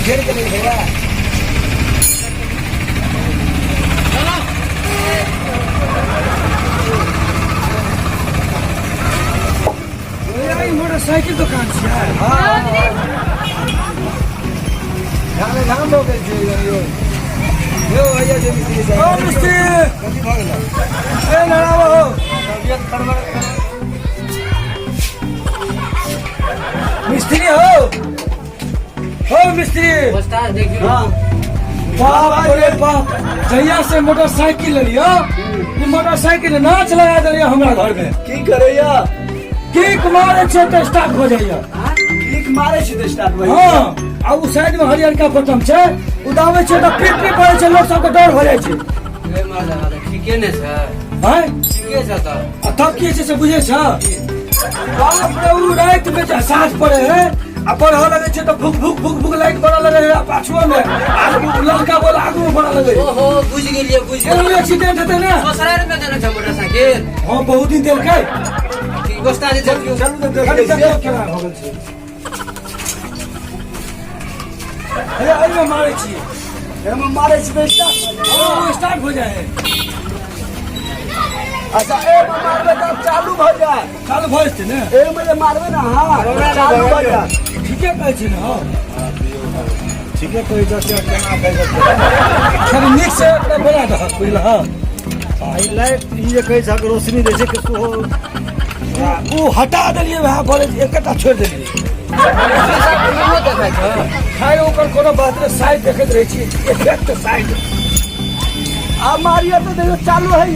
घेर के नहीं भैया मोटरसाइकिल दुकान से हो गए मिस्त्री हो मिस्त्री बाप रे बाप जहिया से मोटरसाइकिल लिया मोटरसाइकिल ना चलाया दिया हमारा घर में की करे किक मारे छे तो स्टार्ट हो जाइए किक मारे छे तो स्टार्ट हो जाइए हां आ उ साइड में हरियर का बटन छे उदावे छे तो पिट पिट पड़े छे लोग सब को डर हो जाय छे ए मार लगा दे ठीके ने छे हैं ठीके छे त तब की छे से बुझे छ बाप रे उ रात में जे सांस पड़े है अपन हो लगे छे तो भुक भुक भुक भुक लाइट बड़ा लगे है पाछुआ में आगू लड़का बोला आगू में बड़ा लगे ओहो बुझ गेलिए एक्सीडेंट हेते ना ससुराल में देना छ मोटरसाइकिल हां बहुत दिन देल के गोस्ता जे चल चल देख केना हो गेल छै अरे अरे मारे छी हम मारे छी स्टार्ट हो जाए अच्छा ए मारबे तब चालू भ जाए चालू भ जेते ने ए में मारबे ना हां चालू भ जाए ठीके कहै छी ना ठीके कहै छ केना कहै छ सब नीक से बोला द बुझला हां आई लाइट ई जे कहै छ रोशनी दै छै कि वो हटा दिलिए वहां पर एकटा छोड़ दिलिए खाए ऊपर कोनो बात रे साइड देखत रही छी इफेक्ट साइड आ मारिया तो देखो चालू है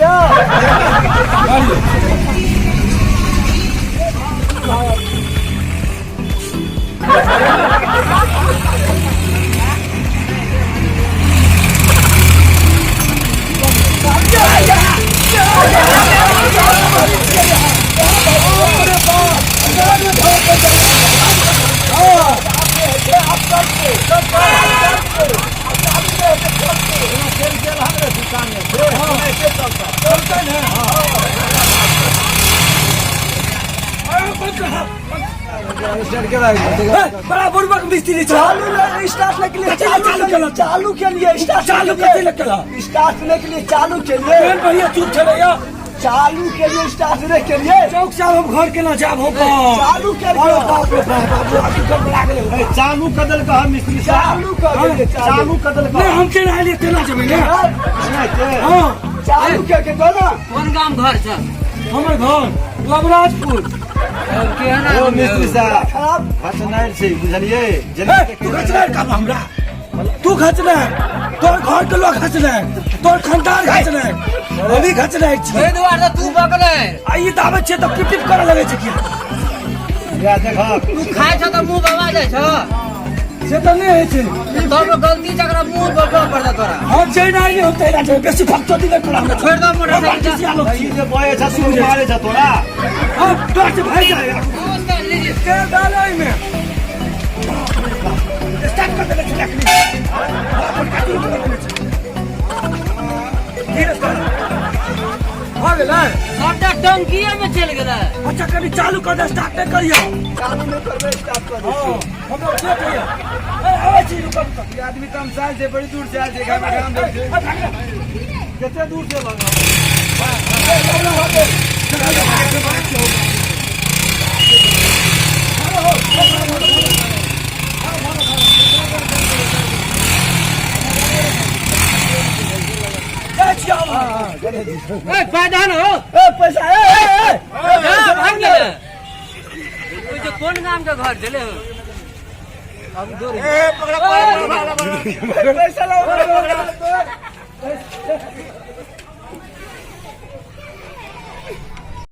बड़ा बुड़बक मिस्त्री चालू स्टार्ट के लिए चालू के लिए स्टार्ट के लिए चालू के लिए बढ़िया चुप चले चालू के लिए स्टार्ट के लिए चौक साहब हम घर के ना जाब हो चालू के लिए बाप रे बाप चालू कदल का मिस्त्री चालू कदल का हम के लिए तेना जमे ने हां चालू के ना कौन गांव घर छ हमर घर लवराजपुर ओ मिस्त्री साहब खचनार छै बुझलिए तू खचनार काम हमरा तू खचना तोर घर के लोग खचना तोर खानदान खचना अभी खचना छै ए दुआर तू बकले आई दावे छै त पिप करे लगे छै कि या देख तू खाय छ त मुंह बवा जाय छ से त नहीं है छै तब गलती जकरा मुंह बवा पड़ता तोरा हम छै नहीं होते ना छै बेसी फक्तो दिन तोरा छोड़ द मोटरसाइकिल ई जे बये छ तू मारे छ तोरा अब तो से भाई जाए के डालाई में स्टार्ट कर दे लकड़ी हो गेलै सबटा टंकिए में चल गेलै अच्छा कभी चालू कर दे स्टार्ट नहीं करियो चालू नहीं करबे स्टार्ट कर दे हम लोग चेक करियो ए आवे छी रुक आदमी कम साल से बड़ी दूर से आल छै गाम देख केते दूर से लगा पैसा भाग गेले जो कौन नाम के घर चले अब दो पैसा